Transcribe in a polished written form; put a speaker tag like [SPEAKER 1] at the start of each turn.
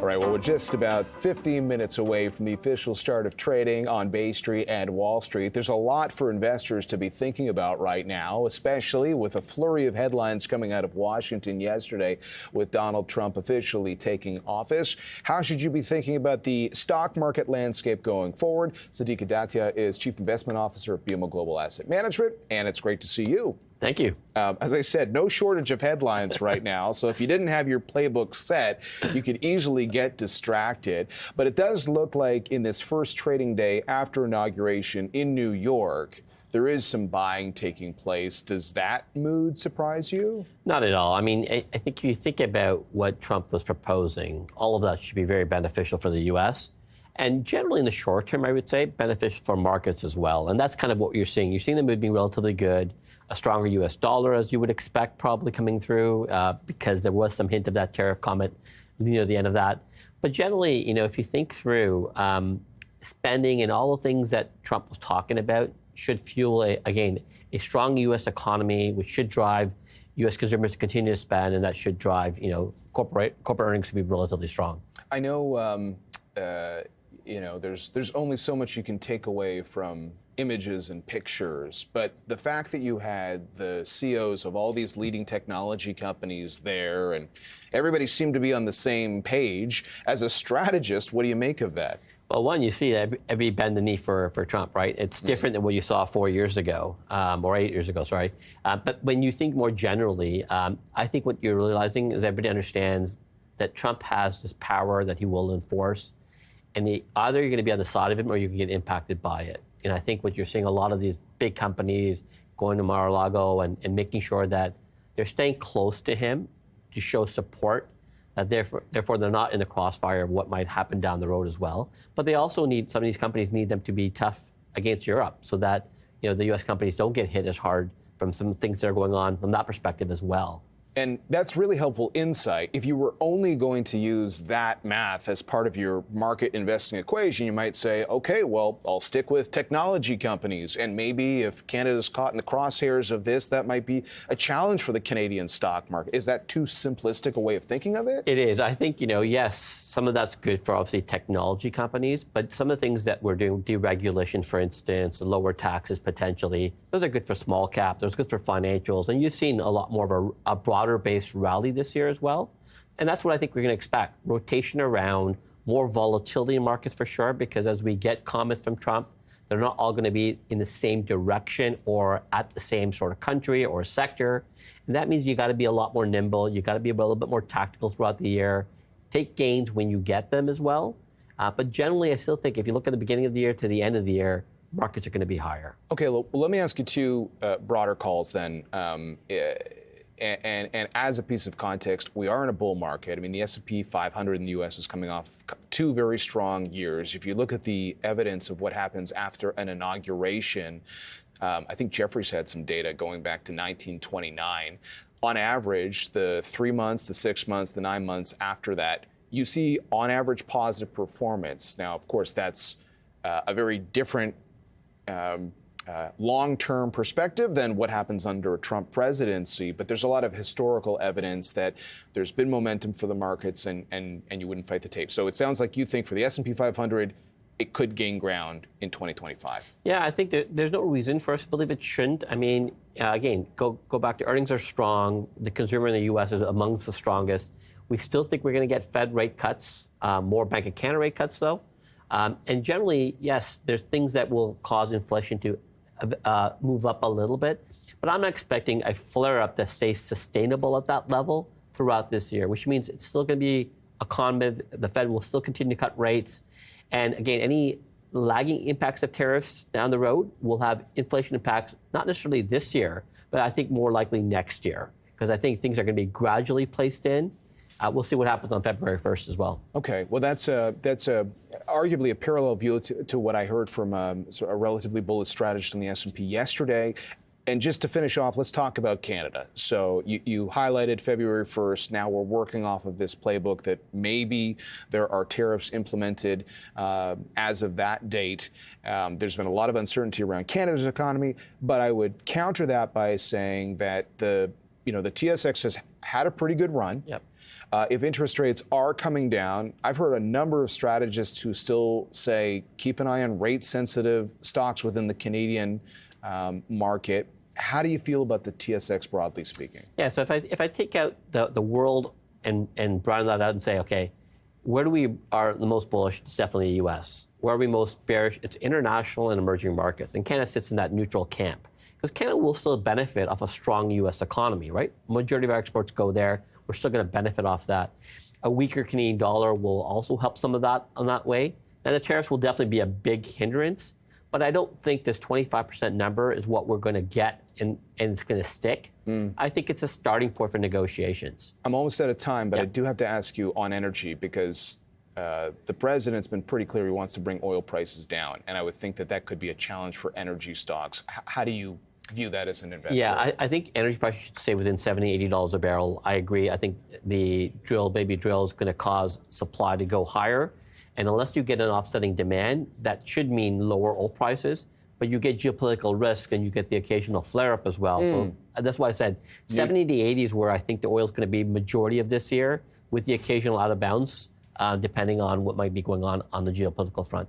[SPEAKER 1] All right, well, we're just about 15 minutes away from the official start of trading on Bay Street and Wall Street. There's a lot for investors to be thinking about right now, especially with a flurry of headlines coming out of Washington yesterday with Donald Trump officially taking office. How should you be thinking about the stock market landscape going forward? Sadiq Adatia is Chief Investment Officer of BMO Global Asset Management, and it's great to see you.
[SPEAKER 2] Thank you.
[SPEAKER 1] As I said, no shortage of headlines right now. So if you didn't have your playbook set, you could easily get distracted. But it does look like in this first trading day after inauguration in New York, there is some buying taking place. Does that mood surprise you?
[SPEAKER 2] Not at all. I mean, I think if you think about what Trump was proposing, all of that should be very beneficial for the U.S. And generally in the short term, I would say, beneficial for markets as well. And that's kind of what you're seeing. You're seeing the mood being relatively good. A stronger U.S. dollar, as you would expect, probably coming through because there was some hint of that tariff comment near the end of that. But generally, if you think through spending and all the things that Trump was talking about should fuel, a strong U.S. economy, which should drive U.S. consumers to continue to spend, and that should drive, corporate earnings to be relatively strong.
[SPEAKER 1] I know, there's only so much you can take away from images and pictures, but the fact that you had the CEOs of all these leading technology companies there and everybody seemed to be on the same page, as a strategist, what do you make of that?
[SPEAKER 2] Well, one, you see every bend the knee for Trump, right? It's different than what you saw 4 years ago, or 8 years ago, sorry. But when you think more generally, I think what you're realizing is everybody understands that Trump has this power that he will enforce, and either you're going to be on the side of him or you can get impacted by it. And I think what you're seeing a lot of these big companies going to Mar-a-Lago and making sure that they're staying close to him to show support, that therefore they're not in the crossfire of what might happen down the road as well. But they also need, some of these companies need them to be tough against Europe so that the U.S. companies don't get hit as hard from some things that are going on from that perspective as well.
[SPEAKER 1] And that's really helpful insight. If you were only going to use that math as part of your market investing equation, you might say, okay, well, I'll stick with technology companies. And maybe if Canada's caught in the crosshairs of this, that might be a challenge for the Canadian stock market. Is that too simplistic a way of thinking of it?
[SPEAKER 2] It is. I think, yes, some of that's good for obviously technology companies, but some of the things that we're doing, deregulation, for instance, lower taxes potentially, those are good for small cap, those are good for financials. And you've seen a lot more of a broader-based rally this year as well. And that's what I think we're going to expect. Rotation around, more volatility in markets for sure, because as we get comments from Trump, they're not all going to be in the same direction or at the same sort of country or sector. And that means you got to be a lot more nimble. You got to be a little bit more tactical throughout the year. Take gains when you get them as well. But generally, I still think if you look at the beginning of the year to the end of the year, markets are going to be higher.
[SPEAKER 1] Okay, well, let me ask you two broader calls then. And as a piece of context, we are in a bull market. I mean, the S&P 500 in the U.S. is coming off 2 very strong years. If you look at the evidence of what happens after an inauguration, I think Jeffries had some data going back to 1929. On average, the 3 months, the 6 months, the 9 months after that, you see on average positive performance. Now, of course, that's a very different long-term perspective than what happens under a Trump presidency, but there's a lot of historical evidence that there's been momentum for the markets and you wouldn't fight the tape. So it sounds like you think for the S&P 500, it could gain ground in 2025.
[SPEAKER 2] Yeah, I think there's no reason for us to believe it shouldn't. I mean, again, go back to earnings are strong. The consumer in the U.S. is amongst the strongest. We still think we're going to get Fed rate cuts, more Bank of Canada rate cuts, though. And generally, yes, there's things that will cause inflation to move up a little bit, but I'm not expecting a flare-up that stays sustainable at that level throughout this year, which means it's still going to be a con. The Fed will still continue to cut rates. And again, any lagging impacts of tariffs down the road will have inflation impacts, not necessarily this year, but I think more likely next year, because I think things are going to be gradually placed in. We'll see what happens on February 1st as well.
[SPEAKER 1] Okay, well, that's arguably a parallel view to what I heard from a relatively bullish strategist in the S&P yesterday. And just to finish off, let's talk about Canada. So you highlighted February 1st. Now we're working off of this playbook that maybe there are tariffs implemented as of that date. There's been a lot of uncertainty around Canada's economy, but I would counter that by saying that the the TSX has had a pretty good run.
[SPEAKER 2] Yep.
[SPEAKER 1] If interest rates are coming down, I've heard a number of strategists who still say keep an eye on rate-sensitive stocks within the Canadian market. How do you feel about the TSX broadly speaking?
[SPEAKER 2] Yeah, so if I take out the world and broaden that out and say, okay, where do we are the most bullish? It's definitely the U.S. Where are we most bearish? It's international and emerging markets. And Canada sits in that neutral camp. Because Canada will still benefit off a strong U.S. economy, right? Majority of our exports go there. We're still going to benefit off that. A weaker Canadian dollar will also help some of that on that way. Now, the tariffs will definitely be a big hindrance, but I don't think this 25% number is what we're going to get and it's going to stick. I think it's a starting point for negotiations.
[SPEAKER 1] I'm almost out of time, but
[SPEAKER 2] Yeah.
[SPEAKER 1] I do have to ask you on energy because the president's been pretty clear he wants to bring oil prices down, and I would think that could be a challenge for energy stocks. How do you view that as an investor?
[SPEAKER 2] Yeah, I think energy prices should stay within $70, $80 a barrel. I agree. I think the baby drill is going to cause supply to go higher. And unless you get an offsetting demand, that should mean lower oil prices. But you get geopolitical risk and you get the occasional flare-up as well. So that's why I said 70 to 80 is where I think the oil is going to be majority of this year, with the occasional out of bounds, depending on what might be going on the geopolitical front.